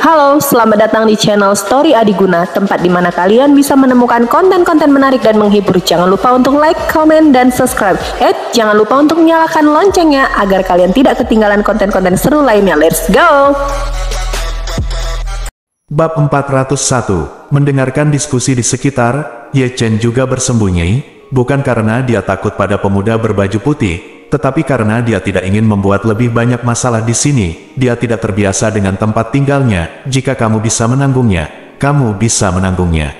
Halo, selamat datang di channel Story Adiguna, tempat di mana kalian bisa menemukan konten-konten menarik dan menghibur. Jangan lupa untuk like, comment, dan subscribe. Jangan lupa untuk nyalakan loncengnya agar kalian tidak ketinggalan konten-konten seru lainnya. Let's go! Bab 401. Mendengarkan diskusi di sekitar, Ye Chen juga bersembunyi, bukan karena dia takut pada pemuda berbaju putih, tetapi karena dia tidak ingin membuat lebih banyak masalah di sini. Dia tidak terbiasa dengan tempat tinggalnya. Jika kamu bisa menanggungnya, kamu bisa menanggungnya.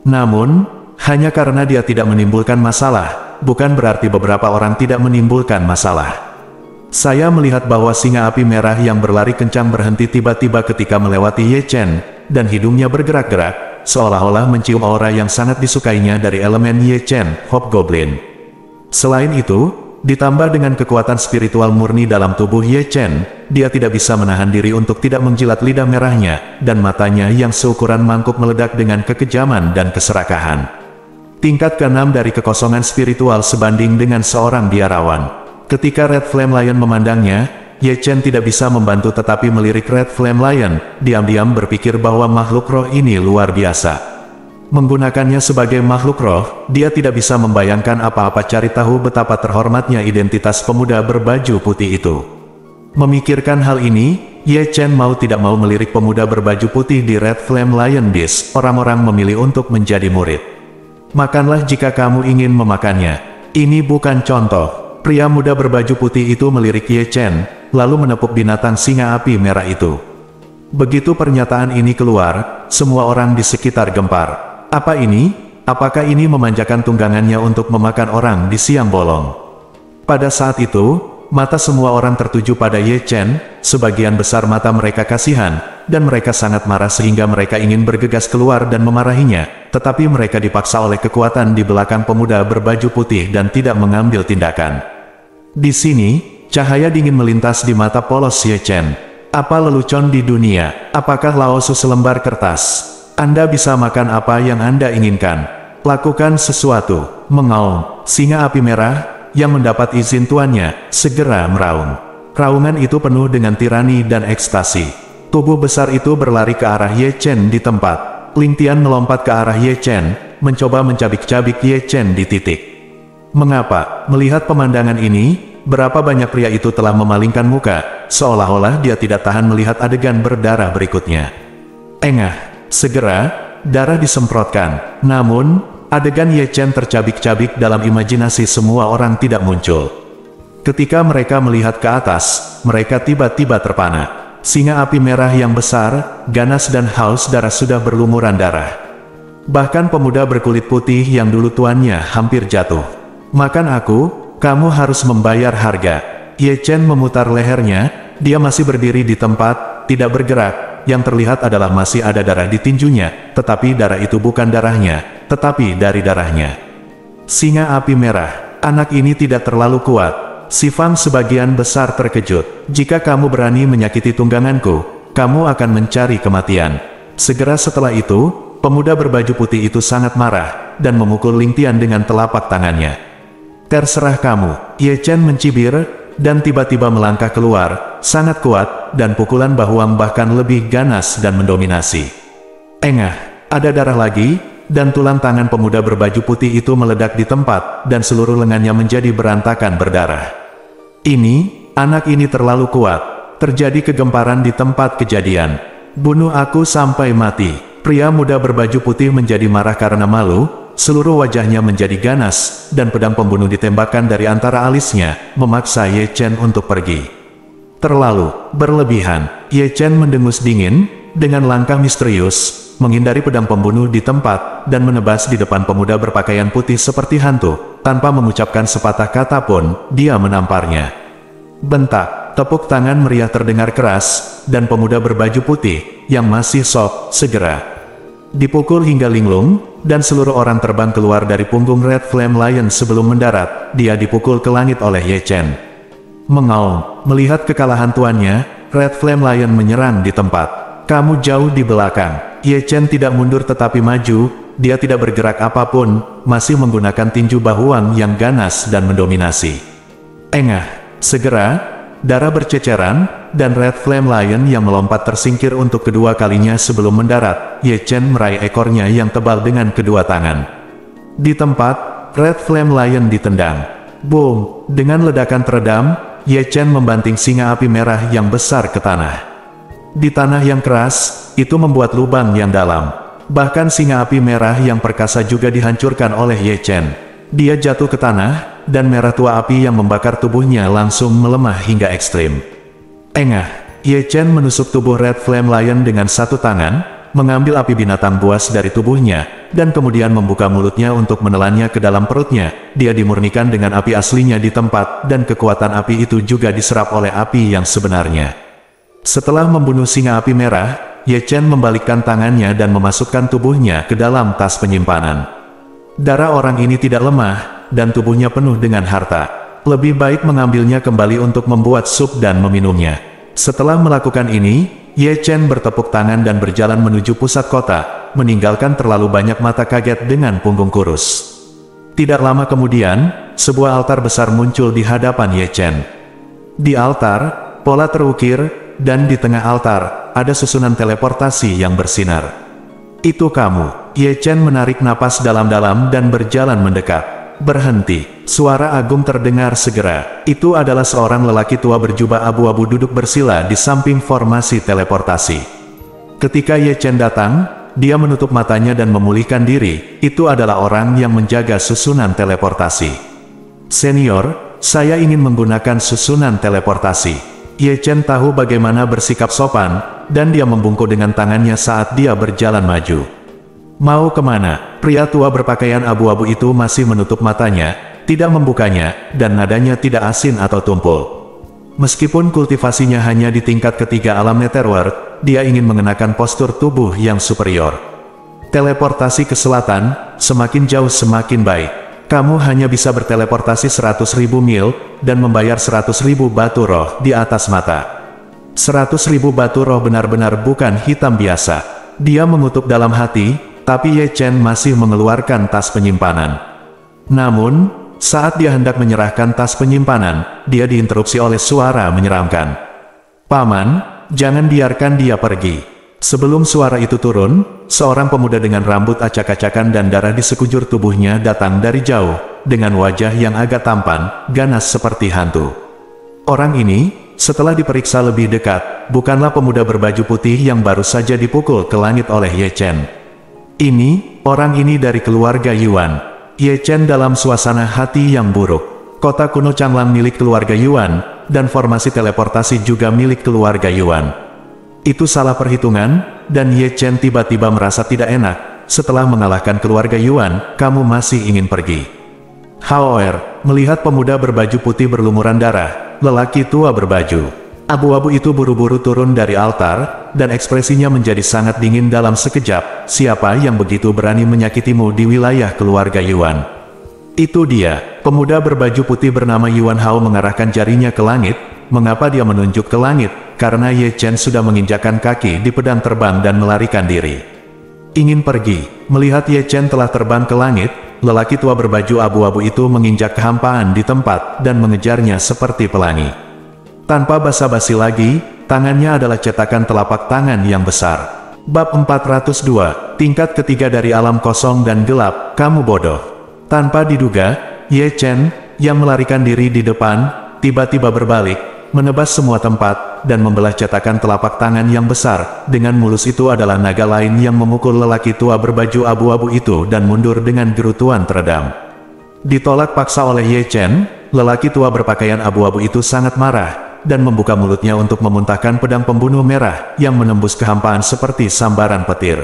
Namun, hanya karena dia tidak menimbulkan masalah, bukan berarti beberapa orang tidak menimbulkan masalah. Saya melihat bahwa singa api merah yang berlari kencang berhenti tiba-tiba ketika melewati Ye Chen, dan hidungnya bergerak-gerak, seolah-olah mencium aura yang sangat disukainya dari elemen Ye Chen, Hobgoblin. Selain itu, ditambah dengan kekuatan spiritual murni dalam tubuh Ye Chen, dia tidak bisa menahan diri untuk tidak menjilat lidah merahnya, dan matanya yang seukuran mangkuk meledak dengan kekejaman dan keserakahan. Tingkat ke-6 dari kekosongan spiritual sebanding dengan seorang biarawan. Ketika Red Flame Lion memandangnya, Ye Chen tidak bisa membantu tetapi melirik Red Flame Lion, diam-diam berpikir bahwa makhluk roh ini luar biasa. Menggunakannya sebagai makhluk roh, dia tidak bisa membayangkan apa-apa cari tahu betapa terhormatnya identitas pemuda berbaju putih itu. Memikirkan hal ini, Ye Chen mau tidak mau melirik pemuda berbaju putih di Red Flame Lion Beast. Orang-orang memilih untuk menjadi murid. Makanlah jika kamu ingin memakannya. Ini bukan contoh. Pria muda berbaju putih itu melirik Ye Chen, lalu menepuk binatang singa api merah itu. Begitu pernyataan ini keluar, semua orang di sekitar gempar. Apa ini? Apakah ini memanjakan tunggangannya untuk memakan orang di siang bolong? Pada saat itu, mata semua orang tertuju pada Ye Chen, sebagian besar mata mereka kasihan, dan mereka sangat marah sehingga mereka ingin bergegas keluar dan memarahinya, tetapi mereka dipaksa oleh kekuatan di belakang pemuda berbaju putih dan tidak mengambil tindakan. Di sini, cahaya dingin melintas di mata polos Ye Chen. Apa lelucon di dunia? Apakah laosu selembar kertas? Anda bisa makan apa yang Anda inginkan. Lakukan sesuatu. Mengaum. Singa api merah, yang mendapat izin tuannya, segera meraung. Raungan itu penuh dengan tirani dan ekstasi. Tubuh besar itu berlari ke arah Ye Chen di tempat. Ling Tian melompat ke arah Ye Chen, mencoba mencabik-cabik Ye Chen di titik. Mengapa? Melihat pemandangan ini, berapa banyak pria itu telah memalingkan muka, seolah-olah dia tidak tahan melihat adegan berdarah berikutnya. Engah. Segera, darah disemprotkan. Namun, adegan Ye Chen tercabik-cabik dalam imajinasi semua orang tidak muncul. Ketika mereka melihat ke atas, mereka tiba-tiba terpana. Singa api merah yang besar, ganas dan haus darah sudah berlumuran darah. Bahkan pemuda berkulit putih yang dulu tuannya hampir jatuh. Makan aku, kamu harus membayar harga. Ye Chen memutar lehernya, dia masih berdiri di tempat, tidak bergerak. Yang terlihat adalah masih ada darah di tinjunya, tetapi darah itu bukan darahnya, tetapi dari darahnya. Singa api merah, anak ini tidak terlalu kuat. Si Fang sebagian besar terkejut. Jika kamu berani menyakiti tungganganku, kamu akan mencari kematian. Segera setelah itu, pemuda berbaju putih itu sangat marah, dan memukul Ling Tian dengan telapak tangannya. Terserah kamu, Ye Chen mencibir, dan tiba-tiba melangkah keluar, sangat kuat, dan pukulan Bahuang bahkan lebih ganas dan mendominasi. Engah, ada darah lagi, dan tulang tangan pemuda berbaju putih itu meledak di tempat, dan seluruh lengannya menjadi berantakan berdarah. Anak ini terlalu kuat. Terjadi kegemparan di tempat kejadian. Bunuh aku sampai mati. Pria muda berbaju putih menjadi marah karena malu. Seluruh wajahnya menjadi ganas, dan pedang pembunuh ditembakkan dari antara alisnya, memaksa Ye Chen untuk pergi. Terlalu berlebihan. Ye Chen mendengus dingin, dengan langkah misterius, menghindari pedang pembunuh di tempat, dan menebas di depan pemuda berpakaian putih seperti hantu. Tanpa mengucapkan sepatah kata pun, dia menamparnya. Bentak, tepuk tangan meriah terdengar keras, dan pemuda berbaju putih, yang masih shock, segera dipukul hingga linglung, dan seluruh orang terbang keluar dari punggung Red Flame Lion sebelum mendarat. Dia dipukul ke langit oleh Ye Chen. Mengaum, melihat kekalahan tuannya, Red Flame Lion menyerang di tempat. Kamu jauh di belakang. Ye Chen tidak mundur tetapi maju, dia tidak bergerak apapun, masih menggunakan tinju Bahuang yang ganas dan mendominasi. Engah, segera, darah berceceran, dan Red Flame Lion yang melompat tersingkir untuk kedua kalinya sebelum mendarat. Ye Chen meraih ekornya yang tebal dengan kedua tangan. Di tempat, Red Flame Lion ditendang. Boom! Dengan ledakan teredam, Ye Chen membanting singa api merah yang besar ke tanah. Di tanah yang keras, itu membuat lubang yang dalam. Bahkan singa api merah yang perkasa juga dihancurkan oleh Ye Chen. Dia jatuh ke tanah, dan merah tua api yang membakar tubuhnya langsung melemah hingga ekstrim. Engah! Ye Chen menusuk tubuh Red Flame Lion dengan satu tangan, mengambil api binatang buas dari tubuhnya, dan kemudian membuka mulutnya untuk menelannya ke dalam perutnya. Dia dimurnikan dengan api aslinya di tempat, dan kekuatan api itu juga diserap oleh api yang sebenarnya. Setelah membunuh singa api merah, Ye Chen membalikkan tangannya dan memasukkan tubuhnya ke dalam tas penyimpanan. Darah orang ini tidak lemah, dan tubuhnya penuh dengan harta. Lebih baik mengambilnya kembali untuk membuat sup dan meminumnya. Setelah melakukan ini, Ye Chen bertepuk tangan dan berjalan menuju pusat kota, meninggalkan terlalu banyak mata kaget dengan punggung kurus. Tidak lama kemudian, sebuah altar besar muncul di hadapan Ye Chen. Di altar, pola terukir, dan di tengah altar, ada susunan teleportasi yang bersinar. Itu kamu. Ye Chen menarik napas dalam-dalam dan berjalan mendekat. Berhenti. Suara agung terdengar segera. Itu adalah seorang lelaki tua berjubah abu-abu duduk bersila di samping formasi teleportasi. Ketika Ye Chen datang, dia menutup matanya dan memulihkan diri. Itu adalah orang yang menjaga susunan teleportasi. Senior, saya ingin menggunakan susunan teleportasi. Ye Chen tahu bagaimana bersikap sopan, dan dia membungkuk dengan tangannya saat dia berjalan maju. Mau kemana? Pria tua berpakaian abu-abu itu masih menutup matanya, tidak membukanya, dan nadanya tidak asin atau tumpul. Meskipun kultivasinya hanya di tingkat ketiga alam Netherworld, dia ingin mengenakan postur tubuh yang superior. Teleportasi ke selatan, semakin jauh semakin baik. Kamu hanya bisa berteleportasi 100.000 mil, dan membayar 100.000 batu roh di atas mata. 100.000 batu roh benar-benar bukan hitam biasa. Dia mengutuk dalam hati, tapi Ye Chen masih mengeluarkan tas penyimpanan. Namun, saat dia hendak menyerahkan tas penyimpanan, dia diinterupsi oleh suara menyeramkan. Paman, jangan biarkan dia pergi. Sebelum suara itu turun, seorang pemuda dengan rambut acak-acakan dan darah di sekujur tubuhnya datang dari jauh, dengan wajah yang agak tampan, ganas seperti hantu. Orang ini, setelah diperiksa lebih dekat, bukanlah pemuda berbaju putih yang baru saja dipukul ke langit oleh Ye Chen. Orang ini dari keluarga Yuan. Ye Chen dalam suasana hati yang buruk. Kota kuno Changlang milik keluarga Yuan, dan formasi teleportasi juga milik keluarga Yuan. Itu salah perhitungan, dan Ye Chen tiba-tiba merasa tidak enak. Setelah mengalahkan keluarga Yuan, kamu masih ingin pergi. However, melihat pemuda berbaju putih berlumuran darah, lelaki tua berbaju abu-abu itu buru-buru turun dari altar, dan ekspresinya menjadi sangat dingin dalam sekejap. Siapa yang begitu berani menyakitimu di wilayah keluarga Yuan? Itu dia, pemuda berbaju putih bernama Yuan Hao mengarahkan jarinya ke langit. Mengapa dia menunjuk ke langit? Karena Ye Chen sudah menginjakkan kaki di pedang terbang dan melarikan diri. Ingin pergi. Melihat Ye Chen telah terbang ke langit, lelaki tua berbaju abu-abu itu menginjak kehampaan di tempat dan mengejarnya seperti pelangi. Tanpa basa-basi lagi, tangannya adalah cetakan telapak tangan yang besar. Bab 402, tingkat ketiga dari alam kosong dan gelap, kamu bodoh. Tanpa diduga, Ye Chen, yang melarikan diri di depan, tiba-tiba berbalik, menebas semua tempat, dan membelah cetakan telapak tangan yang besar. Dengan mulus itu adalah naga lain yang memukul lelaki tua berbaju abu-abu itu dan mundur dengan gerutuan teredam. Ditolak paksa oleh Ye Chen, lelaki tua berpakaian abu-abu itu sangat marah, dan membuka mulutnya untuk memuntahkan pedang pembunuh merah, yang menembus kehampaan seperti sambaran petir.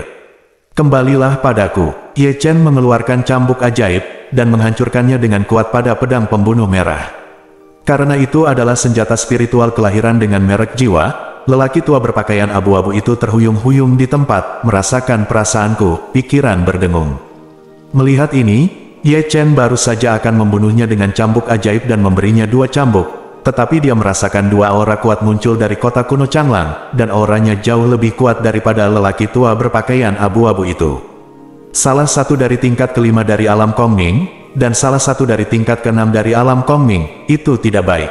Kembalilah padaku. Ye Chen mengeluarkan cambuk ajaib, dan menghancurkannya dengan kuat pada pedang pembunuh merah. Karena itu adalah senjata spiritual kelahiran dengan merek jiwa, lelaki tua berpakaian abu-abu itu terhuyung-huyung di tempat, merasakan perasaanku, pikiran berdengung. Melihat ini, Ye Chen baru saja akan membunuhnya dengan cambuk ajaib dan memberinya 2 cambuk, tetapi dia merasakan 2 aura kuat muncul dari kota kuno Changlang, dan auranya jauh lebih kuat daripada lelaki tua berpakaian abu-abu itu. Salah satu dari tingkat kelima dari alam Kongming, dan salah satu dari tingkat keenam dari alam Kongming. Itu tidak baik.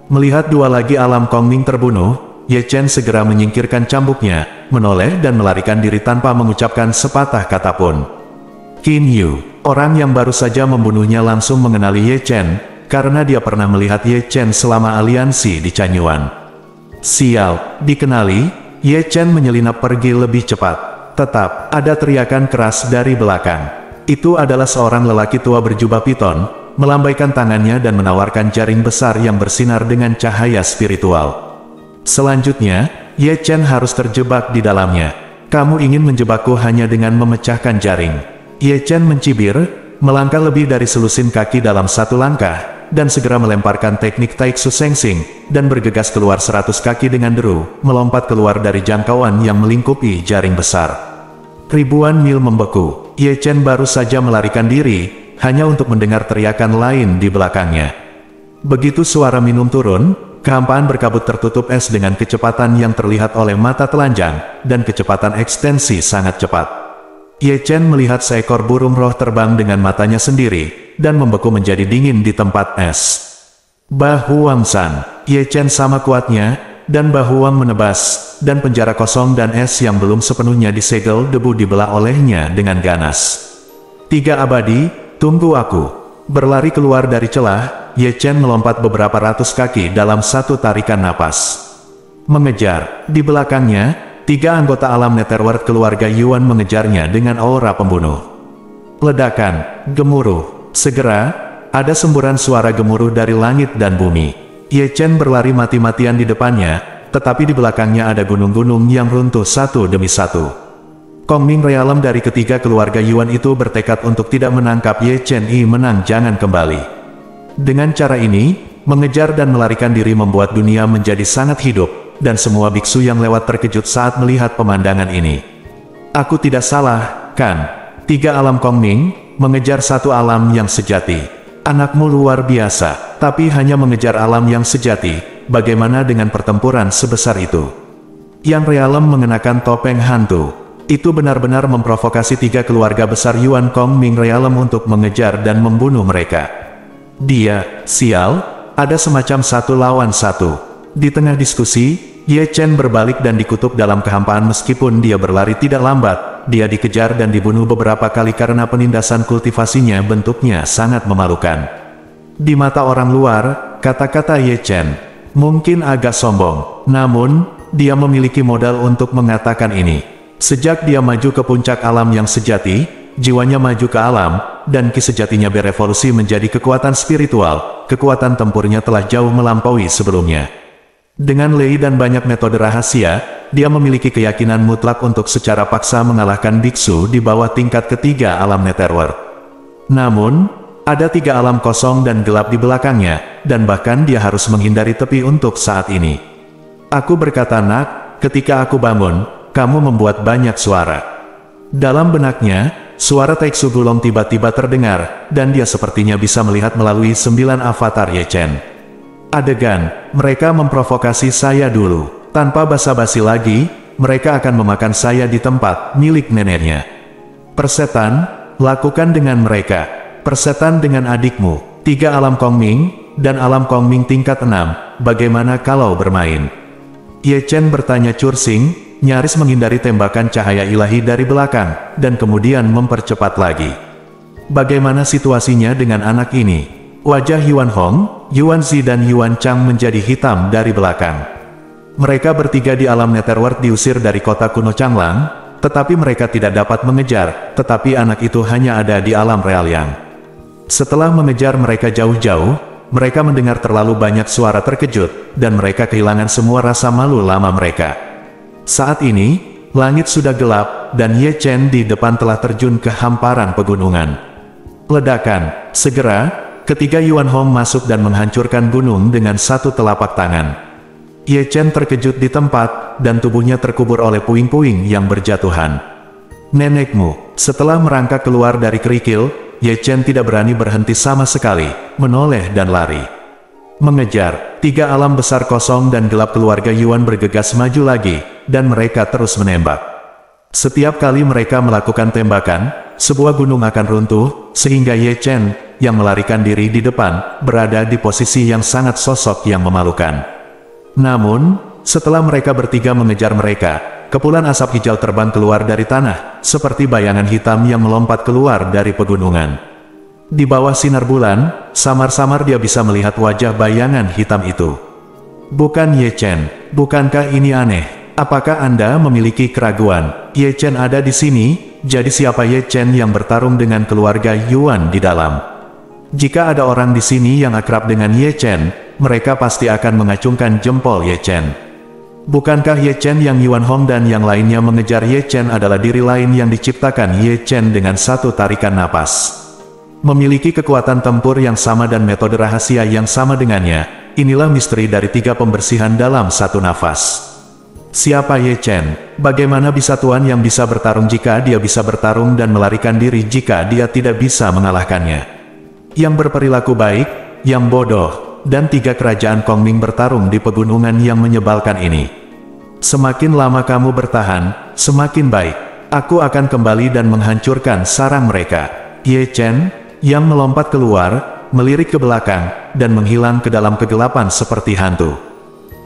Melihat dua lagi alam Kongming terbunuh, Ye Chen segera menyingkirkan cambuknya, menoleh dan melarikan diri tanpa mengucapkan sepatah kata pun. Qin Yu, orang yang baru saja membunuhnya langsung mengenali Ye Chen, karena dia pernah melihat Ye Chen selama aliansi di Canyuan. Sial, dikenali, Ye Chen menyelinap pergi lebih cepat. Tetap, ada teriakan keras dari belakang. Itu adalah seorang lelaki tua berjubah piton, melambaikan tangannya dan menawarkan jaring besar yang bersinar dengan cahaya spiritual. Selanjutnya, Ye Chen harus terjebak di dalamnya. Kamu ingin menjebakku hanya dengan memecahkan jaring. Ye Chen mencibir, melangkah lebih dari selusin kaki dalam satu langkah, dan segera melemparkan teknik Taiksu Sengsing, dan bergegas keluar 100 kaki dengan deru, melompat keluar dari jangkauan yang melingkupi jaring besar. Ribuan mil membeku, Ye Chen baru saja melarikan diri, hanya untuk mendengar teriakan lain di belakangnya. Begitu suara minum turun, kehampaan berkabut tertutup es dengan kecepatan yang terlihat oleh mata telanjang, dan kecepatan ekstensi sangat cepat. Ye Chen melihat seekor burung roh terbang dengan matanya sendiri, dan membeku menjadi dingin di tempat es. Bahuang San, Ye Chen sama kuatnya, dan Bahuang menebas, dan penjara kosong dan es yang belum sepenuhnya disegel debu dibelah olehnya dengan ganas. 3 abadi, tunggu aku. Berlari keluar dari celah, Ye Chen melompat beberapa ratus kaki dalam satu tarikan napas. Mengejar, di belakangnya, 3 anggota alam Netherworld keluarga Yuan mengejarnya dengan aura pembunuh. Ledakan, gemuruh, segera, ada semburan suara gemuruh dari langit dan bumi. Ye Chen berlari mati-matian di depannya, tetapi di belakangnya ada gunung-gunung yang runtuh satu demi satu. Kongming Realm dari ketiga keluarga Yuan itu bertekad untuk tidak menangkap Ye Chen. Menang jangan kembali. Dengan cara ini, mengejar dan melarikan diri membuat dunia menjadi sangat hidup, dan semua biksu yang lewat terkejut saat melihat pemandangan ini. Aku tidak salah, kan? 3 alam Kongming, mengejar satu alam yang sejati. Anakmu luar biasa, tapi hanya mengejar alam yang sejati, bagaimana dengan pertempuran sebesar itu? Yang Realm mengenakan topeng hantu. Itu benar-benar memprovokasi 3 keluarga besar Yuan Kongming Realm untuk mengejar dan membunuh mereka. Dia, sial, ada semacam 1 lawan 1. Di tengah diskusi, Ye Chen berbalik dan dikutuk dalam kehampaan meskipun dia berlari tidak lambat, dia dikejar dan dibunuh beberapa kali karena penindasan kultivasinya bentuknya sangat memalukan. Di mata orang luar, kata-kata Ye Chen mungkin agak sombong, namun, dia memiliki modal untuk mengatakan ini. Sejak dia maju ke puncak alam yang sejati, jiwanya maju ke alam, dan ki sejatinya berevolusi menjadi kekuatan spiritual, kekuatan tempurnya telah jauh melampaui sebelumnya. Dengan lei dan banyak metode rahasia, dia memiliki keyakinan mutlak untuk secara paksa mengalahkan biksu di bawah tingkat ketiga alam Netherworld. Namun, ada 3 alam kosong dan gelap di belakangnya, dan bahkan dia harus menghindari tepi untuk saat ini. Aku berkata, nak, ketika aku bangun, kamu membuat banyak suara. Dalam benaknya, suara Taiksu Gulong tiba-tiba terdengar, dan dia sepertinya bisa melihat melalui 9 avatar Ye Chen. Adegan, mereka memprovokasi saya dulu. Tanpa basa-basi lagi, mereka akan memakan saya di tempat milik neneknya. Persetan, lakukan dengan mereka. Persetan dengan adikmu. 3 alam Kongming, dan alam Kongming tingkat 6, bagaimana kalau bermain? Ye Chen bertanya Cursing, nyaris menghindari tembakan cahaya ilahi dari belakang, dan kemudian mempercepat lagi. Bagaimana situasinya dengan anak ini? Wajah Yuan Hong, Yuan Zi dan Yuan Chang menjadi hitam dari belakang. Mereka bertiga di alam Netherworld diusir dari kota kuno Changlang, tetapi mereka tidak dapat mengejar, tetapi anak itu hanya ada di alam Realm. Setelah mengejar mereka jauh-jauh, mereka mendengar terlalu banyak suara terkejut, dan mereka kehilangan semua rasa malu lama mereka. Saat ini, langit sudah gelap, dan Ye Chen di depan telah terjun ke hamparan pegunungan. Ledakan, segera, ketiga Yuan Hong masuk dan menghancurkan gunung dengan satu telapak tangan. Ye Chen terkejut di tempat, dan tubuhnya terkubur oleh puing-puing yang berjatuhan. Nenekmu, setelah merangkak keluar dari kerikil, Ye Chen tidak berani berhenti sama sekali, menoleh dan lari. Mengejar, 3 alam besar kosong dan gelap keluarga Yuan bergegas maju lagi, dan mereka terus menembak. Setiap kali mereka melakukan tembakan, sebuah gunung akan runtuh, sehingga Ye Chen, yang melarikan diri di depan, berada di posisi yang sangat sosok yang memalukan. Namun, setelah mereka bertiga mengejar mereka, kepulan asap hijau terbang keluar dari tanah, seperti bayangan hitam yang melompat keluar dari pegunungan. Di bawah sinar bulan, samar-samar dia bisa melihat wajah bayangan hitam itu. Bukan Ye Chen, bukankah ini aneh? Apakah Anda memiliki keraguan? Ye Chen ada di sini, jadi siapa Ye Chen yang bertarung dengan keluarga Yuan di dalam? Jika ada orang di sini yang akrab dengan Ye Chen, mereka pasti akan mengacungkan jempol Ye Chen. Bukankah Ye Chen yang Yuan Hong dan yang lainnya mengejar Ye Chen adalah diri lain yang diciptakan Ye Chen dengan satu tarikan napas? Memiliki kekuatan tempur yang sama dan metode rahasia yang sama dengannya. Inilah misteri dari 3 pembersihan dalam satu nafas. Siapa Ye Chen? Bagaimana bisa Tuan yang bisa bertarung jika dia bisa bertarung dan melarikan diri jika dia tidak bisa mengalahkannya? Yang berperilaku baik, yang bodoh, dan 3 kerajaan Kongming bertarung di pegunungan yang menyebalkan ini. Semakin lama kamu bertahan, semakin baik. Aku akan kembali dan menghancurkan sarang mereka. Ye Chen, yang melompat keluar, melirik ke belakang, dan menghilang ke dalam kegelapan seperti hantu.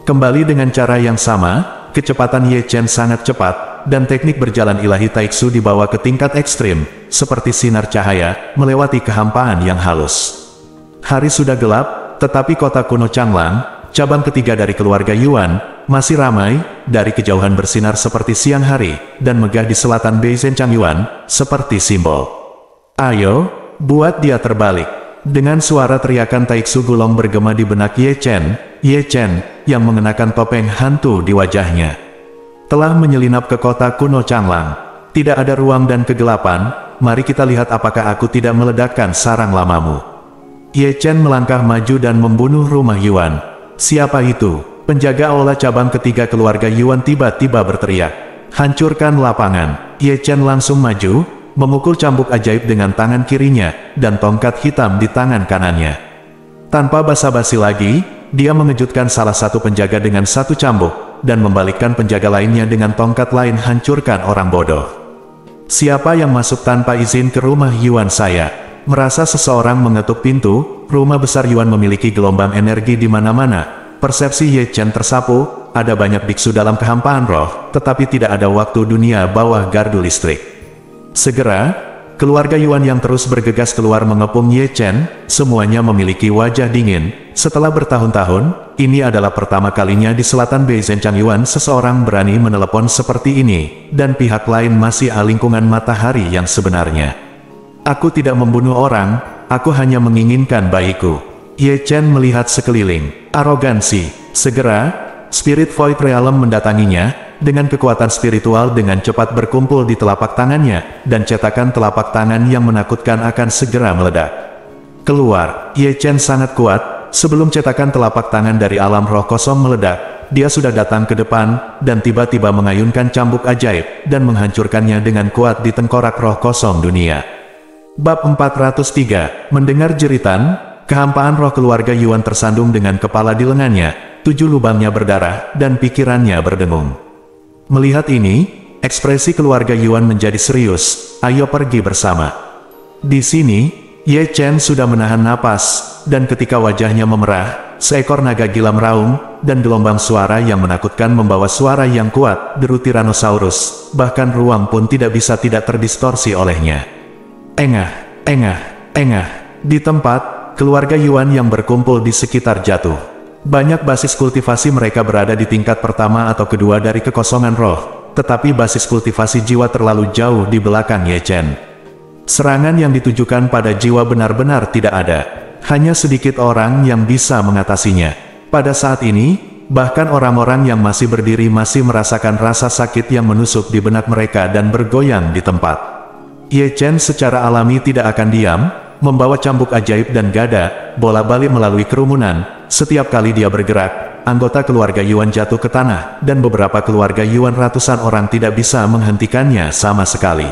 Kembali dengan cara yang sama, kecepatan Ye Chen sangat cepat, dan teknik berjalan ilahi Taiksu dibawa ke tingkat ekstrim, seperti sinar cahaya, melewati kehampaan yang halus. Hari sudah gelap, tetapi kota kuno Changlang, cabang ketiga dari keluarga Yuan, masih ramai, dari kejauhan bersinar seperti siang hari, dan megah di selatan Beizhen Changyuan, seperti simbol. Ayo, buat dia terbalik. Dengan suara teriakan Taiksu Gulong bergema di benak Ye Chen, yang mengenakan topeng hantu di wajahnya, telah menyelinap ke kota kuno Changlang. Tidak ada ruang dan kegelapan, mari kita lihat apakah aku tidak meledakkan sarang lamamu. Ye Chen melangkah maju dan membunuh rumah Yuan. Siapa itu? Penjaga aula cabang ketiga keluarga Yuan tiba-tiba berteriak. Hancurkan lapangan. Ye Chen langsung maju, memukul cambuk ajaib dengan tangan kirinya, dan tongkat hitam di tangan kanannya. Tanpa basa-basi lagi, dia mengejutkan salah satu penjaga dengan satu cambuk, dan membalikkan penjaga lainnya dengan tongkat lain. Hancurkan orang bodoh. Siapa yang masuk tanpa izin ke rumah Yuan saya? Merasa seseorang mengetuk pintu, rumah besar Yuan memiliki gelombang energi di mana-mana. Persepsi Ye Chen tersapu, ada banyak biksu dalam kehampaan roh, tetapi tidak ada waktu dunia bawah gardu listrik. Segera, keluarga Yuan yang terus bergegas keluar mengepung Ye Chen, semuanya memiliki wajah dingin. Setelah bertahun-tahun, ini adalah pertama kalinya di selatan Beizhen Changyuan seseorang berani menelepon seperti ini, dan pihak lain masih lingkungan matahari yang sebenarnya. Aku tidak membunuh orang, aku hanya menginginkan bayiku. Ye Chen melihat sekeliling. Arogansi. Segera, Spirit Void Realm mendatanginya, dengan kekuatan spiritual dengan cepat berkumpul di telapak tangannya, dan cetakan telapak tangan yang menakutkan akan segera meledak. Keluar, Ye Chen sangat kuat, sebelum cetakan telapak tangan dari alam roh kosong meledak, dia sudah datang ke depan, dan tiba-tiba mengayunkan cambuk ajaib, dan menghancurkannya dengan kuat di tengkorak roh kosong dunia. Bab 403, mendengar jeritan, kehampaan roh keluarga Yuan tersandung dengan kepala di lengannya, 7 lubangnya berdarah, dan pikirannya berdengung. Melihat ini, ekspresi keluarga Yuan menjadi serius. Ayo pergi bersama. Di sini, Ye Chen sudah menahan napas, dan ketika wajahnya memerah, seekor naga gila meraung, dan gelombang suara yang menakutkan membawa suara yang kuat, deru Tyrannosaurus, bahkan ruang pun tidak bisa tidak terdistorsi olehnya. Engah, engah, engah. Di tempat, keluarga Yuan yang berkumpul di sekitar jatuh. Banyak basis kultivasi mereka berada di tingkat pertama atau kedua dari kekosongan roh, tetapi basis kultivasi jiwa terlalu jauh di belakang Ye Chen. Serangan yang ditujukan pada jiwa benar-benar tidak ada. Hanya sedikit orang yang bisa mengatasinya. Pada saat ini, bahkan orang-orang yang masih berdiri masih merasakan rasa sakit yang menusuk di benak mereka dan bergoyang di tempat. Ye Chen secara alami tidak akan diam, membawa cambuk ajaib dan gada, bola-balik melalui kerumunan. Setiap kali dia bergerak, anggota keluarga Yuan jatuh ke tanah, dan beberapa keluarga Yuan ratusan orang tidak bisa menghentikannya sama sekali.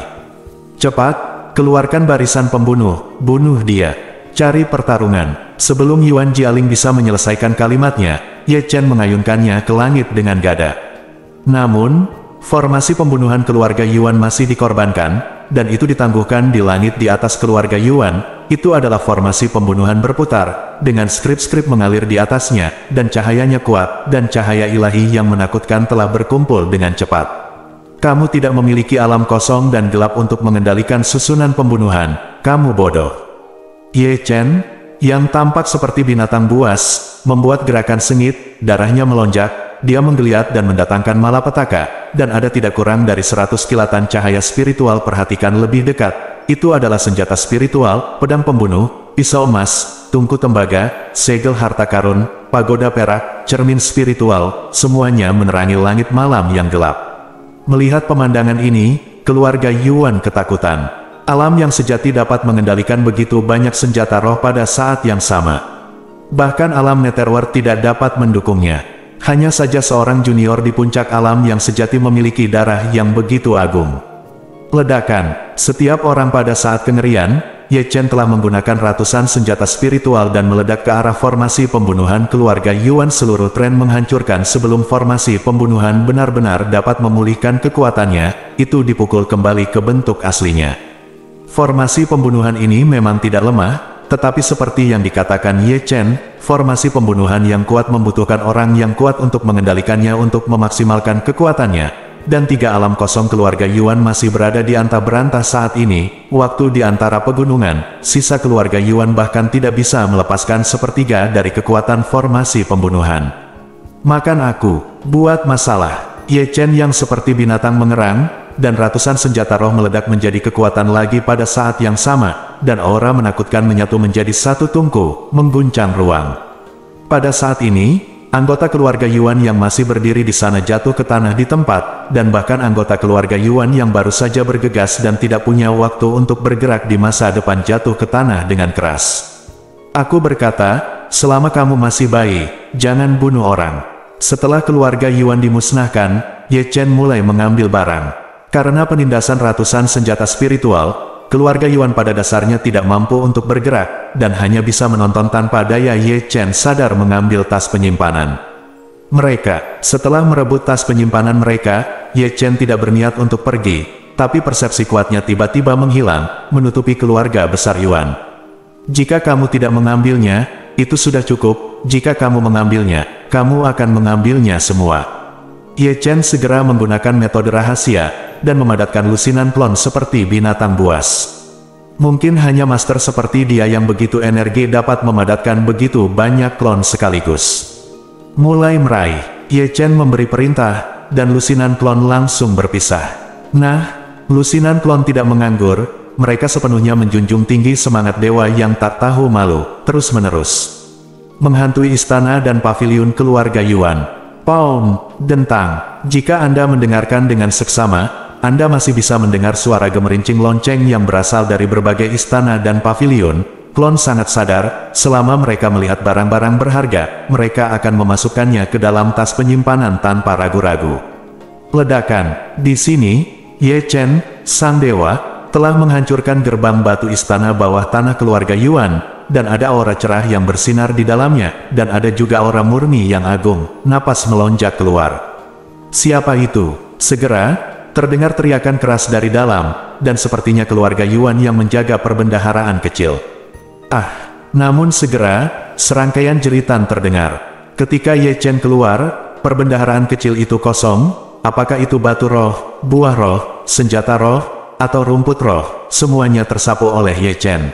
Cepat, keluarkan barisan pembunuh, bunuh dia. Cari pertarungan. Sebelum Yuan Jialing bisa menyelesaikan kalimatnya, Ye Chen mengayunkannya ke langit dengan gada. Namun, formasi pembunuhan keluarga Yuan masih dikorbankan, dan itu ditangguhkan di langit di atas keluarga Yuan. itu adalah formasi pembunuhan berputar, dengan skrip-skrip mengalir di atasnya, dan cahayanya kuat, dan cahaya ilahi yang menakutkan telah berkumpul dengan cepat. Kamu tidak memiliki alam kosong dan gelap untuk mengendalikan susunan pembunuhan, kamu bodoh. Ye Chen, yang tampak seperti binatang buas, membuat gerakan sengit, darahnya melonjak, dia menggeliat dan mendatangkan malapetaka, dan ada tidak kurang dari 100 kilatan cahaya spiritual. Perhatikan lebih dekat, itu adalah senjata spiritual, pedang pembunuh, pisau emas, tungku tembaga, segel harta karun, pagoda perak, cermin spiritual, semuanya menerangi langit malam yang gelap. Melihat pemandangan ini, keluarga Yuan ketakutan. Alam yang sejati dapat mengendalikan begitu banyak senjata roh pada saat yang sama. Bahkan alam Netherworld tidak dapat mendukungnya. Hanya saja seorang junior di puncak alam yang sejati memiliki darah yang begitu agung. Ledakan. Setiap orang pada saat kengerian, Ye Chen telah menggunakan ratusan senjata spiritual dan meledak ke arah formasi pembunuhan keluarga Yuan. Seluruh tren menghancurkan sebelum formasi pembunuhan benar-benar dapat memulihkan kekuatannya, itu dipukul kembali ke bentuk aslinya. Formasi pembunuhan ini memang tidak lemah, tetapi seperti yang dikatakan Ye Chen, formasi pembunuhan yang kuat membutuhkan orang yang kuat untuk mengendalikannya untuk memaksimalkan kekuatannya. Dan 3 alam kosong keluarga Yuan masih berada di antah berantah saat ini, waktu di antara pegunungan, sisa keluarga Yuan bahkan tidak bisa melepaskan sepertiga dari kekuatan formasi pembunuhan. Makan aku, buat masalah. Ye Chen yang seperti binatang mengerang, dan ratusan senjata roh meledak menjadi kekuatan lagi pada saat yang sama, dan aura menakutkan menyatu menjadi satu tungku, mengguncang ruang. Pada saat ini, anggota keluarga Yuan yang masih berdiri di sana jatuh ke tanah di tempat, dan bahkan anggota keluarga Yuan yang baru saja bergegas dan tidak punya waktu untuk bergerak di masa depan jatuh ke tanah dengan keras. Aku berkata, selama kamu masih bayi, jangan bunuh orang. Setelah keluarga Yuan dimusnahkan, Ye Chen mulai mengambil barang. Karena penindasan ratusan senjata spiritual, keluarga Yuan pada dasarnya tidak mampu untuk bergerak, dan hanya bisa menonton tanpa daya. Ye Chen sadar mengambil tas penyimpanan mereka. Setelah merebut tas penyimpanan mereka, Ye Chen tidak berniat untuk pergi, tapi persepsi kuatnya tiba-tiba menghilang, menutupi keluarga besar Yuan. Jika kamu tidak mengambilnya, itu sudah cukup. Jika kamu mengambilnya, kamu akan mengambilnya semua. Ye Chen segera menggunakan metode rahasia, dan memadatkan lusinan klon seperti binatang buas. Mungkin hanya master seperti dia yang begitu energi dapat memadatkan begitu banyak klon sekaligus. Mulai meraih, Ye Chen memberi perintah, dan lusinan klon langsung berpisah. Nah, lusinan klon tidak menganggur, mereka sepenuhnya menjunjung tinggi semangat dewa yang tak tahu malu, terus-menerus menghantui istana dan paviliun keluarga Yuan. Paum, dentang. Jika Anda mendengarkan dengan seksama, Anda masih bisa mendengar suara gemerincing lonceng yang berasal dari berbagai istana dan paviliun. Klon sangat sadar, selama mereka melihat barang-barang berharga, mereka akan memasukkannya ke dalam tas penyimpanan tanpa ragu-ragu. Ledakan. Di sini, Ye Chen, sang dewa, telah menghancurkan gerbang batu istana bawah tanah keluarga Yuan, dan ada aura cerah yang bersinar di dalamnya, dan ada juga aura murni yang agung. Napas melonjak keluar. Siapa itu? Segera, terdengar teriakan keras dari dalam, dan sepertinya keluarga Yuan yang menjaga perbendaharaan kecil. Namun segera, serangkaian jeritan terdengar. Ketika Ye Chen keluar, perbendaharaan kecil itu kosong. Apakah itu batu roh, buah roh, senjata roh, atau rumput roh? Semuanya tersapu oleh Ye Chen.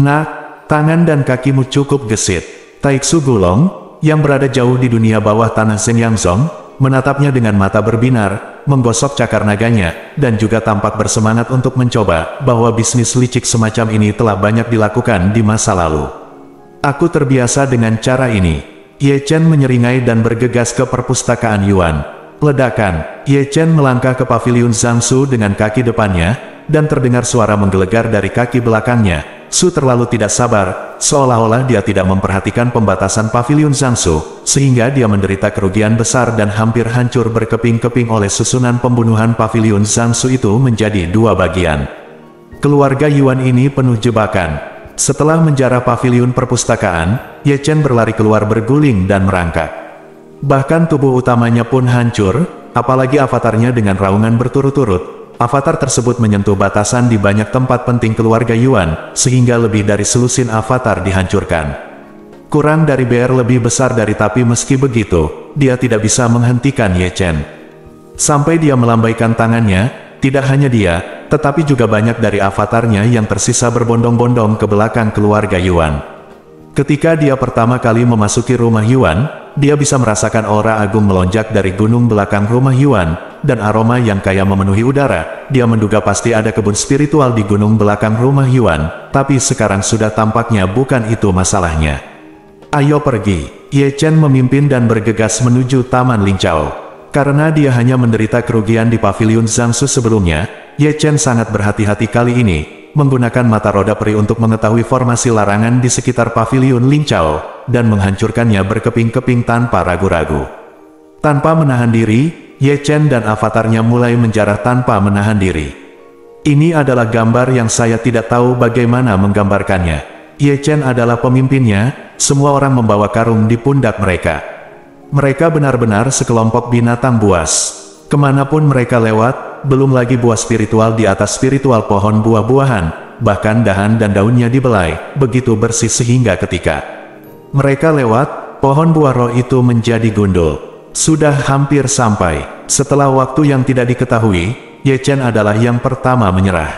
Nah, tangan dan kakimu cukup gesit. Taiksu Gulong, yang berada jauh di dunia bawah tanah Zhengyangzong, menatapnya dengan mata berbinar, menggosok cakar naganya, dan juga tampak bersemangat untuk mencoba, bahwa bisnis licik semacam ini telah banyak dilakukan di masa lalu. Aku terbiasa dengan cara ini. Ye Chen menyeringai dan bergegas ke perpustakaan Yuan. Ledakan. Ye Chen melangkah ke paviliun Zhangsu dengan kaki depannya, dan terdengar suara menggelegar dari kaki belakangnya. Su terlalu tidak sabar, seolah-olah dia tidak memperhatikan pembatasan paviliun Zhangsu, sehingga dia menderita kerugian besar dan hampir hancur berkeping-keping oleh susunan pembunuhan. Paviliun Zhangsu itu menjadi 2 bagian. Keluarga Yuan ini penuh jebakan. Setelah menjarah paviliun perpustakaan, Ye Chen berlari keluar berguling dan merangkak. Bahkan tubuh utamanya pun hancur, apalagi avatarnya dengan raungan berturut-turut. avatar tersebut menyentuh batasan di banyak tempat penting keluarga Yuan, sehingga lebih dari selusin avatar dihancurkan. Kurang dari BR lebih besar dari, tapi meski begitu, dia tidak bisa menghentikan Ye Chen. Sampai dia melambaikan tangannya, tidak hanya dia, tetapi juga banyak dari avatarnya yang tersisa berbondong-bondong ke belakang keluarga Yuan. Ketika dia pertama kali memasuki rumah Yuan, dia bisa merasakan aura agung melonjak dari gunung belakang rumah Yuan, dan aroma yang kaya memenuhi udara. Dia menduga pasti ada kebun spiritual di gunung belakang rumah Yuan, tapi sekarang sudah tampaknya bukan itu masalahnya. Ayo pergi. Ye Chen memimpin dan bergegas menuju Taman Linqiao. Karena dia hanya menderita kerugian di pavilion Zhangsu sebelumnya, Ye Chen sangat berhati-hati kali ini, menggunakan mata roda peri untuk mengetahui formasi larangan di sekitar pavilion Linqiao, dan menghancurkannya berkeping-keping tanpa ragu-ragu. Tanpa menahan diri, Ye Chen dan avatarnya mulai menjarah tanpa menahan diri. Ini adalah gambar yang saya tidak tahu bagaimana menggambarkannya. Ye Chen adalah pemimpinnya, semua orang membawa karung di pundak mereka. Mereka benar-benar sekelompok binatang buas. Kemanapun mereka lewat, belum lagi buah spiritual di atas spiritual pohon buah-buahan, bahkan dahan dan daunnya dibelai, begitu bersih sehingga ketika mereka lewat, pohon buah roh itu menjadi gundul. Sudah hampir sampai. Setelah waktu yang tidak diketahui, Ye Chen adalah yang pertama menyerah.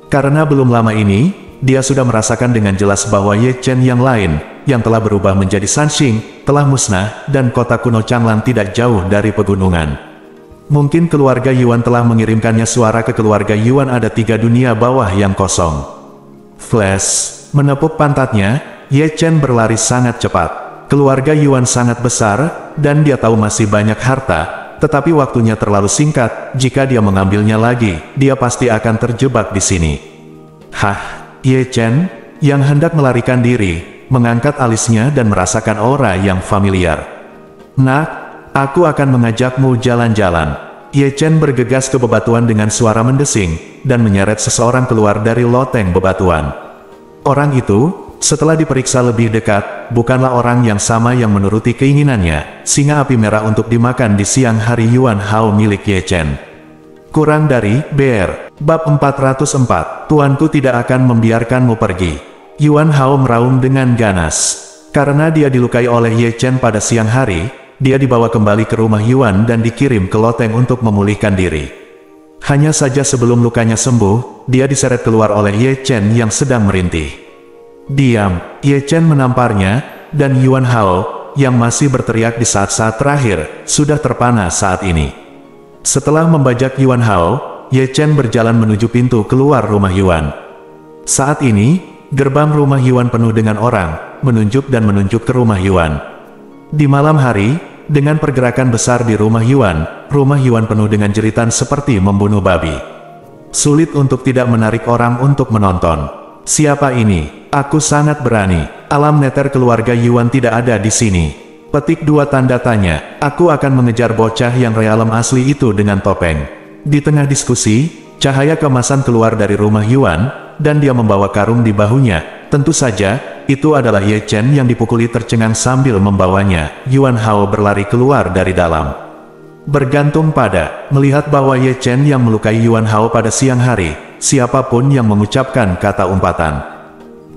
Karena belum lama ini, dia sudah merasakan dengan jelas bahwa Ye Chen yang lain, yang telah berubah menjadi Sanxing, telah musnah, dan kota kuno Changlang tidak jauh dari pegunungan. Mungkin keluarga Yuan telah mengirimkannya suara ke keluarga Yuan, ada 3 dunia bawah yang kosong. Flash, menepuk pantatnya, Ye Chen berlari sangat cepat. Keluarga Yuan sangat besar, dan dia tahu masih banyak harta, tetapi waktunya terlalu singkat. Jika dia mengambilnya lagi, dia pasti akan terjebak di sini. Hah? Ye Chen, yang hendak melarikan diri, mengangkat alisnya dan merasakan aura yang familiar. Nak, aku akan mengajakmu jalan-jalan. Ye Chen bergegas ke bebatuan dengan suara mendesing, dan menyeret seseorang keluar dari loteng bebatuan. Orang itu, setelah diperiksa lebih dekat, bukanlah orang yang sama yang menuruti keinginannya, singa api merah untuk dimakan di siang hari Yuan Hao milik Ye Chen. Kurang dari, BR. Bab 404, Tuanku tidak akan membiarkanmu pergi. Yuan Hao meraung dengan ganas. Karena dia dilukai oleh Ye Chen pada siang hari, dia dibawa kembali ke rumah Yuan dan dikirim ke loteng untuk memulihkan diri. Hanya saja sebelum lukanya sembuh, dia diseret keluar oleh Ye Chen yang sedang merintih. Diam, Ye Chen menamparnya, dan Yuan Hao, yang masih berteriak di saat-saat terakhir, sudah terpana saat ini. Setelah membajak Yuan Hao, Ye Chen berjalan menuju pintu keluar rumah Yuan. Saat ini, gerbang rumah Yuan penuh dengan orang, menunjuk ke rumah Yuan. Di malam hari, dengan pergerakan besar di rumah Yuan penuh dengan jeritan seperti membunuh babi. Sulit untuk tidak menarik orang untuk menonton. Siapa ini? Aku sangat berani. Alam neter keluarga Yuan tidak ada di sini. Petik 2 tanda tanya. Aku akan mengejar bocah yang realem asli itu dengan topeng. Di tengah diskusi, cahaya kemasan keluar dari rumah Yuan, dan dia membawa karung di bahunya. Tentu saja, itu adalah Ye Chen yang dipukuli tercengang sambil membawanya. Yuan Hao berlari keluar dari dalam. Bergantung pada, melihat bahwa Ye Chen yang melukai Yuan Hao pada siang hari, siapapun yang mengucapkan kata umpatan.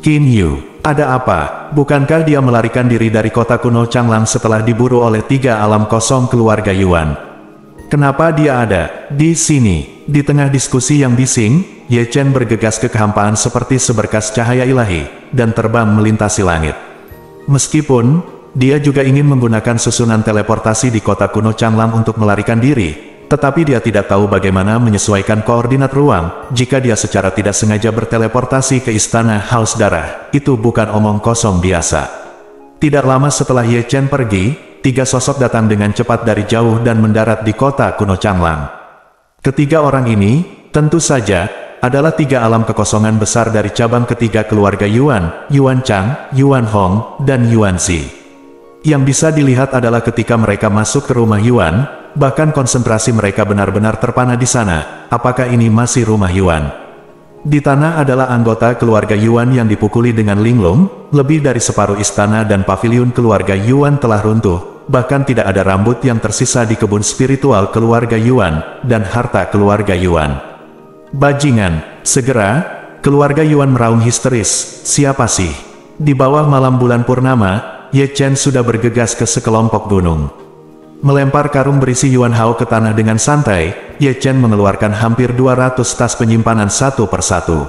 Qin Yu, ada apa? Bukankah dia melarikan diri dari kota kuno Changlang setelah diburu oleh 3 alam kosong keluarga Yuan? Kenapa dia ada di sini? Di tengah diskusi yang bising, Ye Chen bergegas ke kehampaan seperti seberkas cahaya ilahi, dan terbang melintasi langit. Meskipun, dia juga ingin menggunakan susunan teleportasi di kota kuno Changlang untuk melarikan diri, tetapi dia tidak tahu bagaimana menyesuaikan koordinat ruang. Jika dia secara tidak sengaja berteleportasi ke istana Haus Darah, itu bukan omong kosong biasa. Tidak lama setelah Ye Chen pergi, 3 sosok datang dengan cepat dari jauh dan mendarat di kota kuno Changlang. Ketiga orang ini, tentu saja, adalah 3 alam kekosongan besar dari cabang ketiga keluarga Yuan, Yuan Chang, Yuan Hong, dan Yuan Zi. Yang bisa dilihat adalah ketika mereka masuk ke rumah Yuan, bahkan konsentrasi mereka benar-benar terpana di sana. Apakah ini masih rumah Yuan? Di tanah adalah anggota keluarga Yuan yang dipukuli dengan linglung, lebih dari separuh istana dan pavilion keluarga Yuan telah runtuh, bahkan tidak ada rambut yang tersisa di kebun spiritual keluarga Yuan, dan harta keluarga Yuan. Bajingan, segera, keluarga Yuan meraung histeris, siapa sih? Di bawah malam bulan purnama, Ye Chen sudah bergegas ke sekelompok gunung. Melempar karung berisi Yuan Hao ke tanah dengan santai, Ye Chen mengeluarkan hampir 200 tas penyimpanan satu persatu.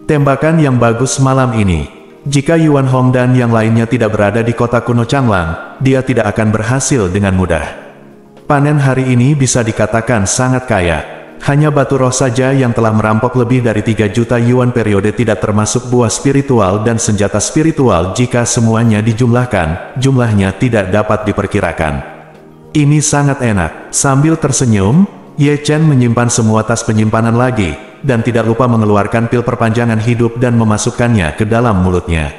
Tembakan yang bagus malam ini. Jika Yuan Hong dan yang lainnya tidak berada di kota kuno Changlang, dia tidak akan berhasil dengan mudah. Panen hari ini bisa dikatakan sangat kaya. Hanya batu roh saja yang telah merampok lebih dari 3 juta yuan periode tidak termasuk buah spiritual dan senjata spiritual. Jika semuanya dijumlahkan, jumlahnya tidak dapat diperkirakan. Ini sangat enak. Sambil tersenyum, Ye Chen menyimpan semua tas penyimpanan lagi, dan tidak lupa mengeluarkan pil perpanjangan hidup dan memasukkannya ke dalam mulutnya.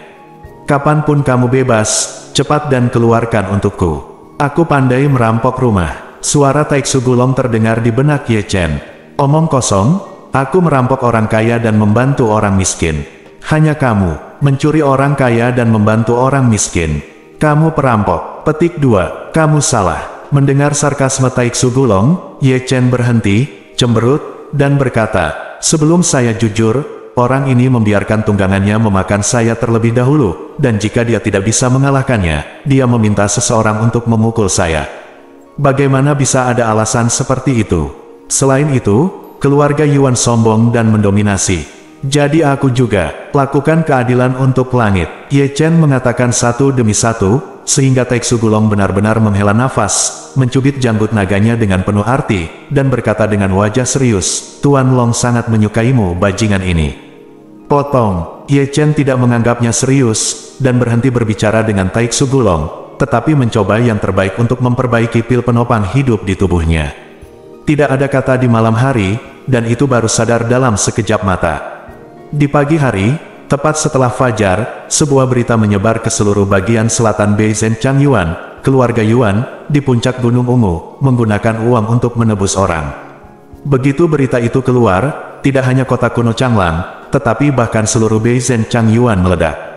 Kapanpun kamu bebas, cepat dan keluarkan untukku. Aku pandai merampok rumah. Suara Taiksu Gulong terdengar di benak Ye Chen. Omong kosong, aku merampok orang kaya dan membantu orang miskin. Hanya kamu, mencuri orang kaya dan membantu orang miskin. Kamu perampok. Petik 2, kamu salah. Mendengar sarkasme Taiksu Gulong, Ye Chen berhenti, cemberut, dan berkata, sebelum saya jujur, orang ini membiarkan tunggangannya memakan saya terlebih dahulu, dan jika dia tidak bisa mengalahkannya, dia meminta seseorang untuk memukul saya. Bagaimana bisa ada alasan seperti itu? Selain itu, keluarga Yuan sombong dan mendominasi. Jadi aku juga, lakukan keadilan untuk langit. Ye Chen mengatakan satu demi satu, sehingga Taiksu Gulong benar-benar menghela nafas, mencubit janggut naganya dengan penuh arti, dan berkata dengan wajah serius, Tuan Long sangat menyukaimu bajingan ini. Potong. Ye Chen tidak menganggapnya serius, dan berhenti berbicara dengan Taiksu Gulong, tetapi mencoba yang terbaik untuk memperbaiki pil penopang hidup di tubuhnya. Tidak ada kata di malam hari, dan itu baru sadar dalam sekejap mata. Di pagi hari, tepat setelah fajar, sebuah berita menyebar ke seluruh bagian selatan Beizhen Changyuan, keluarga Yuan, di puncak Gunung Ungu, menggunakan uang untuk menebus orang. Begitu berita itu keluar, tidak hanya kota kuno Changlang, tetapi bahkan seluruh Beizhen Changyuan meledak.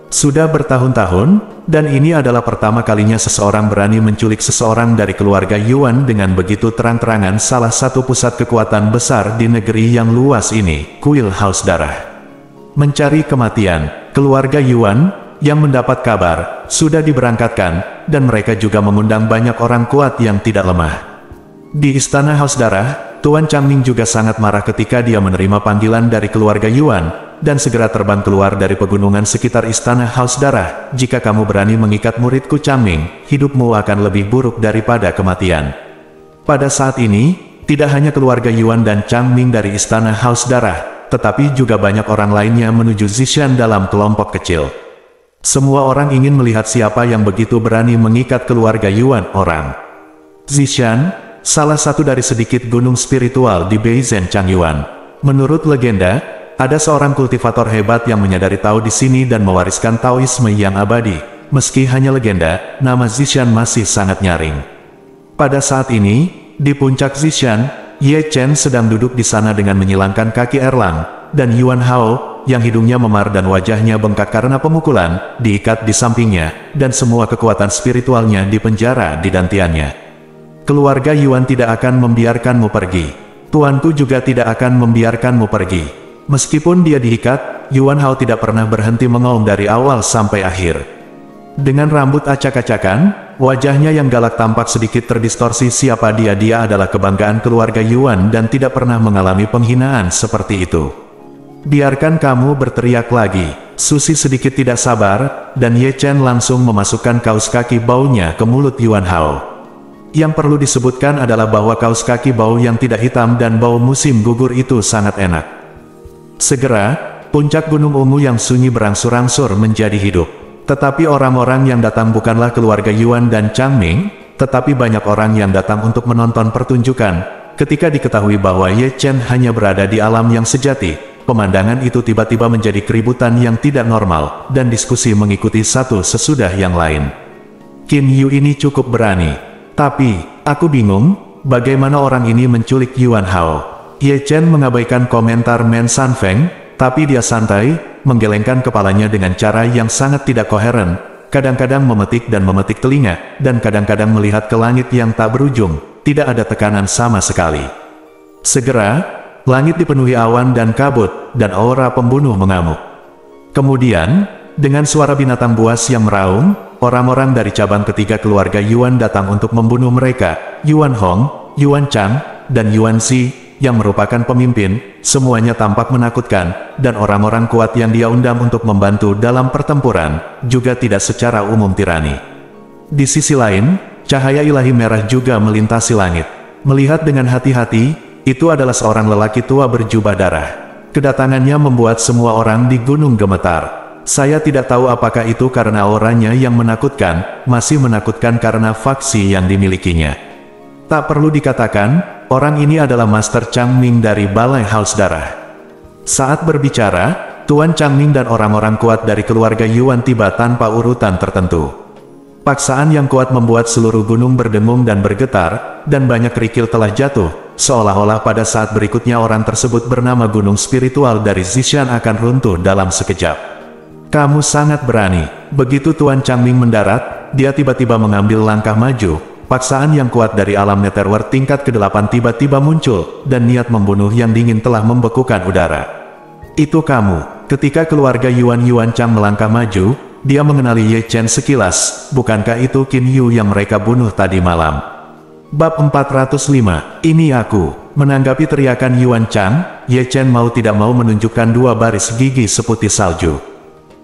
Sudah bertahun-tahun, dan ini adalah pertama kalinya seseorang berani menculik seseorang dari keluarga Yuan dengan begitu terang-terangan. Salah satu pusat kekuatan besar di negeri yang luas ini, kuil haus darah. Mencari kematian, keluarga Yuan, yang mendapat kabar, sudah diberangkatkan, dan mereka juga mengundang banyak orang kuat yang tidak lemah. Di istana haus darah, Tuan Changming juga sangat marah ketika dia menerima panggilan dari keluarga Yuan, dan segera terbang keluar dari pegunungan sekitar istana haus darah. Jika kamu berani mengikat muridku Changming, hidupmu akan lebih buruk daripada kematian. Pada saat ini, tidak hanya keluarga Yuan dan Changming dari istana haus darah, tetapi juga banyak orang lainnya menuju Zishan dalam kelompok kecil. Semua orang ingin melihat siapa yang begitu berani mengikat keluarga Yuan orang. Zishan, salah satu dari sedikit gunung spiritual di Beizhen Changyuan. Menurut legenda, ada seorang kultivator hebat yang menyadari Tao di sini dan mewariskan Taoisme yang abadi. Meski hanya legenda, nama Zishan masih sangat nyaring. Pada saat ini, di puncak Zishan, Ye Chen sedang duduk di sana dengan menyilangkan kaki Erlang, dan Yuan Hao, yang hidungnya memar dan wajahnya bengkak karena pemukulan, diikat di sampingnya, dan semua kekuatan spiritualnya dipenjara di dantiannya. Keluarga Yuan tidak akan membiarkanmu pergi. Tuanku juga tidak akan membiarkanmu pergi. Meskipun dia diikat, Yuan Hao tidak pernah berhenti mengaum dari awal sampai akhir. Dengan rambut acak-acakan, wajahnya yang galak tampak sedikit terdistorsi. Siapa dia? Dia adalah kebanggaan keluarga Yuan dan tidak pernah mengalami penghinaan seperti itu. Biarkan kamu berteriak lagi. Susi sedikit tidak sabar, dan Ye Chen langsung memasukkan kaus kaki baunya ke mulut Yuan Hao. Yang perlu disebutkan adalah bahwa kaus kaki bau yang tidak hitam dan bau musim gugur itu sangat enak. Segera, puncak Gunung Ungu yang sunyi berangsur-angsur menjadi hidup. Tetapi orang-orang yang datang bukanlah keluarga Yuan dan Changming, tetapi banyak orang yang datang untuk menonton pertunjukan. Ketika diketahui bahwa Ye Chen hanya berada di alam yang sejati, pemandangan itu tiba-tiba menjadi keributan yang tidak normal, dan diskusi mengikuti satu sesudah yang lain. Qin Yu ini cukup berani. Tapi, aku bingung, bagaimana orang ini menculik Yuan Hao. Ye Chen mengabaikan komentar Men San Feng, tapi dia santai, menggelengkan kepalanya dengan cara yang sangat tidak koheren, kadang-kadang memetik dan memetik telinga, dan kadang-kadang melihat ke langit yang tak berujung, tidak ada tekanan sama sekali. Segera, langit dipenuhi awan dan kabut, dan aura pembunuh mengamuk. Kemudian, dengan suara binatang buas yang meraung, orang-orang dari cabang ketiga keluarga Yuan datang untuk membunuh mereka. Yuan Hong, Yuan Chang, dan Yuan Zi, yang merupakan pemimpin, semuanya tampak menakutkan, dan orang-orang kuat yang dia undang untuk membantu dalam pertempuran, juga tidak secara umum tirani. Di sisi lain, cahaya ilahi merah juga melintasi langit. Melihat dengan hati-hati, itu adalah seorang lelaki tua berjubah darah. Kedatangannya membuat semua orang di gunung gemetar. Saya tidak tahu apakah itu karena auranya yang menakutkan, masih menakutkan karena faksi yang dimilikinya. Tak perlu dikatakan, orang ini adalah Master Changming dari Balai Haus Darah. Saat berbicara, Tuan Changming dan orang-orang kuat dari keluarga Yuan tiba tanpa urutan tertentu. Paksaan yang kuat membuat seluruh gunung berdengung dan bergetar, dan banyak kerikil telah jatuh, seolah-olah pada saat berikutnya orang tersebut bernama Gunung Spiritual dari Zishan akan runtuh dalam sekejap. Kamu sangat berani. Begitu Tuan Changming mendarat, dia tiba-tiba mengambil langkah maju. Paksaan yang kuat dari alam Netherworld tingkat ke-8 tiba-tiba muncul, dan niat membunuh yang dingin telah membekukan udara. Itu kamu. Ketika keluarga Yuan Chang melangkah maju, dia mengenali Ye Chen sekilas. Bukankah itu Qin Yu yang mereka bunuh tadi malam? Bab 405, ini aku. Menanggapi teriakan Yuan Chang, Ye Chen mau tidak mau menunjukkan dua baris gigi seputih salju.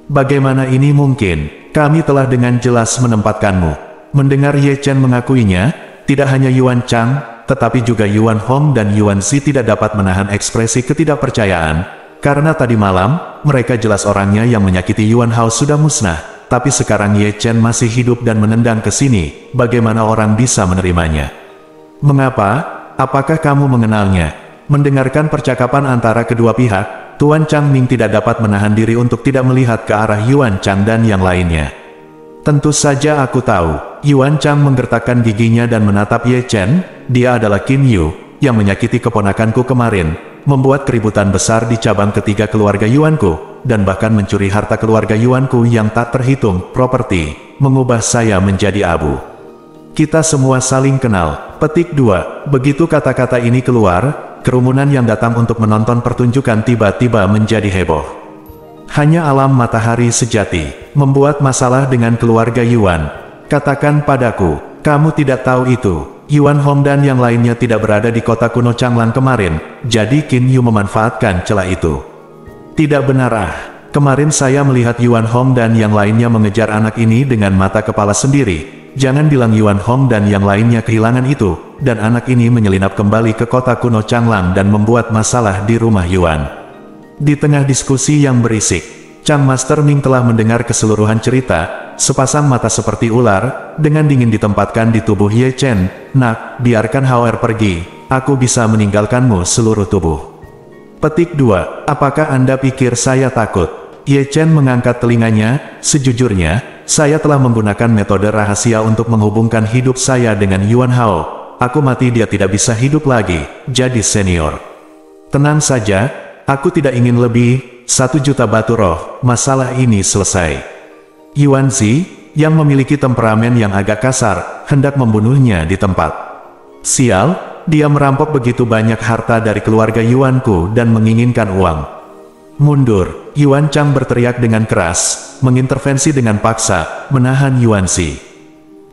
Bagaimana ini mungkin? Kami telah dengan jelas menempatkanmu. Mendengar Ye Chen mengakuinya, tidak hanya Yuan Chang, tetapi juga Yuan Hong dan Yuan Zi tidak dapat menahan ekspresi ketidakpercayaan, karena tadi malam, mereka jelas orangnya yang menyakiti Yuan Hao sudah musnah, tapi sekarang Ye Chen masih hidup dan menendang ke sini, bagaimana orang bisa menerimanya? Mengapa? Apakah kamu mengenalnya? Mendengarkan percakapan antara kedua pihak, Tuan Changming tidak dapat menahan diri untuk tidak melihat ke arah Yuan Chang dan yang lainnya. Tentu saja aku tahu. Yuan Chang menggertakkan giginya dan menatap Ye Chen. Dia adalah Qin Yu, yang menyakiti keponakanku kemarin, membuat keributan besar di cabang ketiga keluarga Yuanku, dan bahkan mencuri harta keluarga Yuanku yang tak terhitung, properti, mengubah saya menjadi abu. Kita semua saling kenal. Petik 2. Begitu kata-kata ini keluar, kerumunan yang datang untuk menonton pertunjukan tiba-tiba menjadi heboh. Hanya alam matahari sejati, membuat masalah dengan keluarga Yuan. Katakan padaku, kamu tidak tahu itu. Yuan Hong dan yang lainnya tidak berada di kota kuno Changlang kemarin, jadi Qin Yu memanfaatkan celah itu. Tidak benar Kemarin saya melihat Yuan Hong dan yang lainnya mengejar anak ini dengan mata kepala sendiri. Jangan bilang Yuan Hong dan yang lainnya kehilangan itu, dan anak ini menyelinap kembali ke kota kuno Changlang dan membuat masalah di rumah Yuan. Di tengah diskusi yang berisik, Chang Master Ming telah mendengar keseluruhan cerita. Sepasang mata seperti ular, dengan dingin ditempatkan di tubuh Ye Chen. Nak, biarkan Hauer pergi, aku bisa meninggalkanmu seluruh tubuh. Petik 2. Apakah Anda pikir saya takut? Ye Chen mengangkat telinganya. Sejujurnya, saya telah menggunakan metode rahasia untuk menghubungkan hidup saya dengan Yuan Hao. Aku mati dia tidak bisa hidup lagi, jadi senior. Tenang saja, aku tidak ingin lebih, 1 juta batu roh, masalah ini selesai. Yuan Zi, yang memiliki temperamen yang agak kasar, hendak membunuhnya di tempat. Sial, dia merampok begitu banyak harta dari keluarga Yuanku dan menginginkan uang. Mundur, Yuan Chang berteriak dengan keras, mengintervensi dengan paksa, menahan Yuan Zi.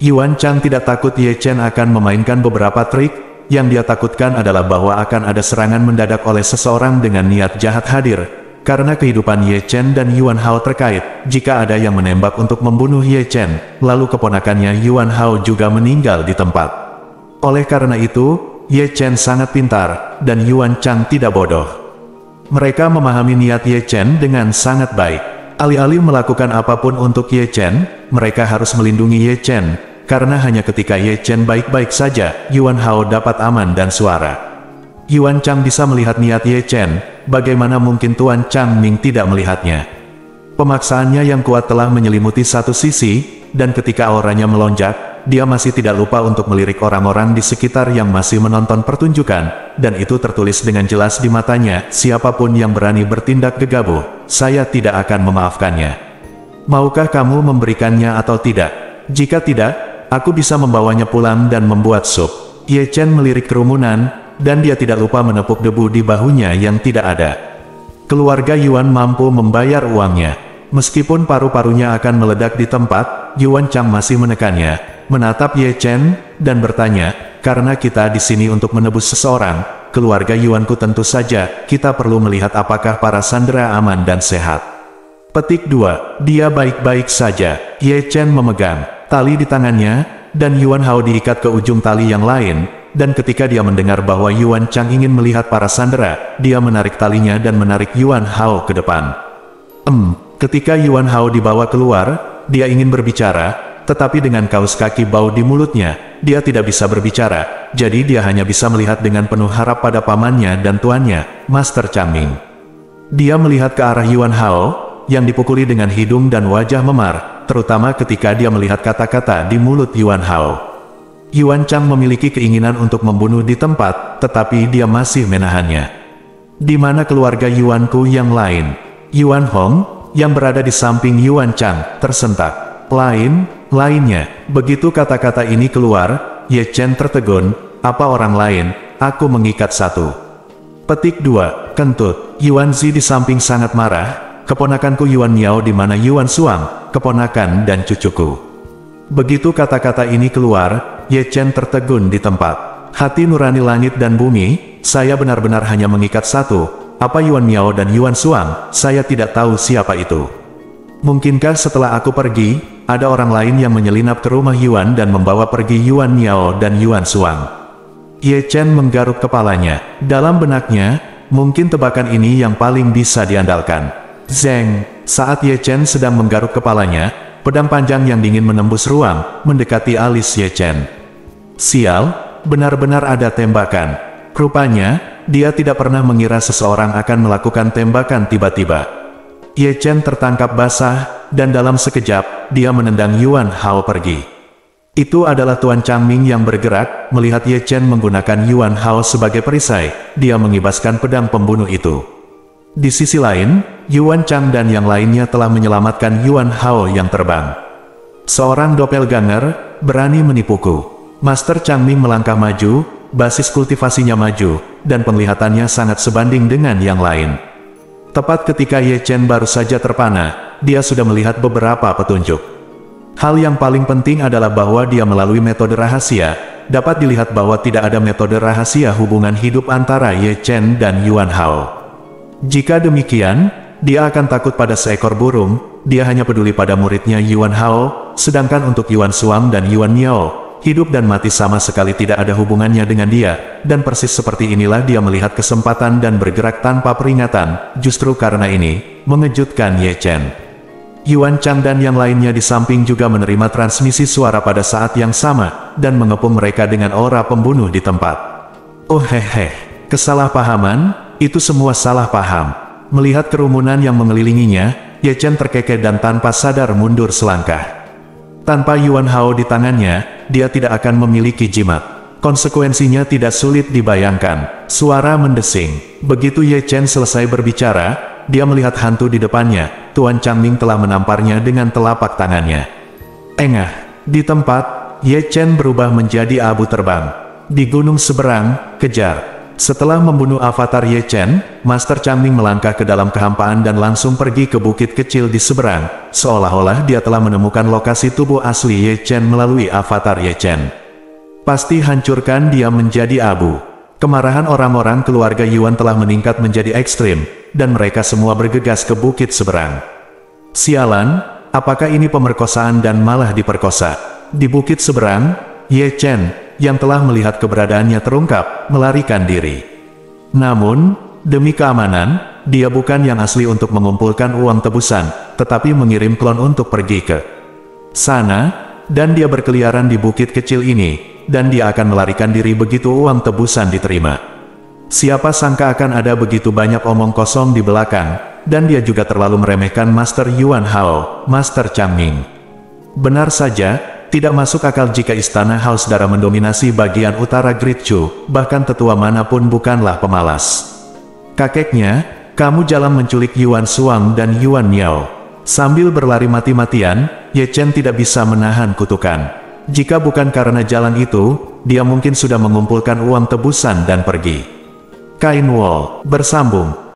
Yuan Chang tidak takut Ye Chen akan memainkan beberapa trik, yang dia takutkan adalah bahwa akan ada serangan mendadak oleh seseorang dengan niat jahat hadir, karena kehidupan Ye Chen dan Yuan Hao terkait. Jika ada yang menembak untuk membunuh Ye Chen, lalu keponakannya Yuan Hao juga meninggal di tempat. Oleh karena itu, Ye Chen sangat pintar, dan Yuan Chang tidak bodoh. Mereka memahami niat Ye Chen dengan sangat baik. Alih-alih melakukan apapun untuk Ye Chen, mereka harus melindungi Ye Chen, karena hanya ketika Ye Chen baik-baik saja, Yuan Hao dapat aman dan suara. Yuan Chang bisa melihat niat Ye Chen, bagaimana mungkin Tuan Changming tidak melihatnya? Pemaksaannya yang kuat telah menyelimuti satu sisi, dan ketika auranya melonjak, dia masih tidak lupa untuk melirik orang-orang di sekitar yang masih menonton pertunjukan, dan itu tertulis dengan jelas di matanya, siapapun yang berani bertindak gegabah, saya tidak akan memaafkannya. Maukah kamu memberikannya atau tidak? Jika tidak, aku bisa membawanya pulang dan membuat sup. Ye Chen melirik kerumunan, dan dia tidak lupa menepuk debu di bahunya yang tidak ada. Keluarga Yuan mampu membayar uangnya. Meskipun paru-parunya akan meledak di tempat, Yuan Chang masih menekannya, menatap Ye Chen, dan bertanya, karena kita di sini untuk menebus seseorang, keluarga Yuanku tentu saja, kita perlu melihat apakah para sandera aman dan sehat. Petik 2. Dia baik-baik saja. Ye Chen memegang tali di tangannya, dan Yuan Hao diikat ke ujung tali yang lain, dan ketika dia mendengar bahwa Yuan Chang ingin melihat para sandera, dia menarik talinya dan menarik Yuan Hao ke depan. Ketika Yuan Hao dibawa keluar, dia ingin berbicara, tetapi dengan kaus kaki bau di mulutnya, dia tidak bisa berbicara, jadi dia hanya bisa melihat dengan penuh harap pada pamannya dan tuannya, Master Changming. Dia melihat ke arah Yuan Hao, yang dipukuli dengan hidung dan wajah memar, terutama ketika dia melihat kata-kata di mulut Yuan Hao. Yuan Chang memiliki keinginan untuk membunuh di tempat, tetapi dia masih menahannya. Di mana keluarga Yuanku yang lain? Yuan Hong, yang berada di samping Yuan Chang, tersentak. Lainnya. Begitu kata-kata ini keluar, Ye Chen tertegun, apa orang lain, aku mengikat satu. Petik 2. Kentut. Yuan Zi di samping sangat marah, keponakanku Yuan Miao di mana Yuan Suang, keponakan dan cucuku. Begitu kata-kata ini keluar, Ye Chen tertegun di tempat. Hati nurani langit dan bumi, saya benar-benar hanya mengikat satu, apa Yuan Miao dan Yuan Suang, saya tidak tahu siapa itu. Mungkinkah setelah aku pergi, ada orang lain yang menyelinap ke rumah Yuan dan membawa pergi Yuan Miao dan Yuan Suang? Ye Chen menggaruk kepalanya. Dalam benaknya, mungkin tebakan ini yang paling bisa diandalkan. Zeng, saat Ye Chen sedang menggaruk kepalanya, pedang panjang yang dingin menembus ruang, mendekati alis Ye Chen. Sial, benar-benar ada tembakan. Rupanya, dia tidak pernah mengira seseorang akan melakukan tembakan tiba-tiba. Ye Chen tertangkap basah, dan dalam sekejap, dia menendang Yuan Hao pergi. Itu adalah Tuan Changming yang bergerak, melihat Ye Chen menggunakan Yuan Hao sebagai perisai, dia mengibaskan pedang pembunuh itu. Di sisi lain, Yuan Chang dan yang lainnya telah menyelamatkan Yuan Hao yang terbang. Seorang doppelganger, berani menipuku. Master Changming melangkah maju, basis kultivasinya maju, dan penglihatannya sangat sebanding dengan yang lain. Tepat ketika Ye Chen baru saja terpana, dia sudah melihat beberapa petunjuk. Hal yang paling penting adalah bahwa dia melalui metode rahasia, dapat dilihat bahwa tidak ada metode rahasia hubungan hidup antara Ye Chen dan Yuan Hao. Jika demikian, dia akan takut pada seekor burung, dia hanya peduli pada muridnya Yuan Hao, sedangkan untuk Yuan Suang dan Yuan Miao, hidup dan mati sama sekali tidak ada hubungannya dengan dia, dan persis seperti inilah dia melihat kesempatan dan bergerak tanpa peringatan, justru karena ini, mengejutkan Ye Chen. Yuan Chang dan yang lainnya di samping juga menerima transmisi suara pada saat yang sama, dan mengepung mereka dengan aura pembunuh di tempat. Oh hehe, kesalahpahaman, itu semua salah paham. Melihat kerumunan yang mengelilinginya, Ye Chen terkekeh dan tanpa sadar mundur selangkah. Tanpa Yuan Hao di tangannya, dia tidak akan memiliki jimat. Konsekuensinya tidak sulit dibayangkan. Suara mendesing. Begitu Ye Chen selesai berbicara, dia melihat hantu di depannya. Tuan Changming telah menamparnya dengan telapak tangannya. Engah. Di tempat, Ye Chen berubah menjadi abu terbang. Di gunung seberang, kejar. Setelah membunuh avatar Ye Chen, Master Changming melangkah ke dalam kehampaan dan langsung pergi ke bukit kecil di seberang, seolah-olah dia telah menemukan lokasi tubuh asli Ye Chen melalui avatar Ye Chen. Pasti hancurkan dia menjadi abu. Kemarahan orang-orang keluarga Yuan telah meningkat menjadi ekstrim, dan mereka semua bergegas ke bukit seberang. Sialan, apakah ini pemerkosaan dan malah diperkosa? Di bukit seberang, Ye Chen, yang telah melihat keberadaannya terungkap, melarikan diri. Namun, demi keamanan, dia bukan yang asli untuk mengumpulkan uang tebusan, tetapi mengirim klon untuk pergi ke sana, dan dia berkeliaran di bukit kecil ini, dan dia akan melarikan diri begitu uang tebusan diterima. Siapa sangka akan ada begitu banyak omong kosong di belakang, dan dia juga terlalu meremehkan Master Yuan Hao, Master Changming. Benar saja, tidak masuk akal jika istana Haus Darah mendominasi bagian utara Great Chu, bahkan tetua manapun bukanlah pemalas. Kakeknya, kamu jalan menculik Yuan Suang dan Yuan Miao. Sambil berlari mati-matian, Ye Chen tidak bisa menahan kutukan. Jika bukan karena jalan itu, dia mungkin sudah mengumpulkan uang tebusan dan pergi. Kain Wall bersambung.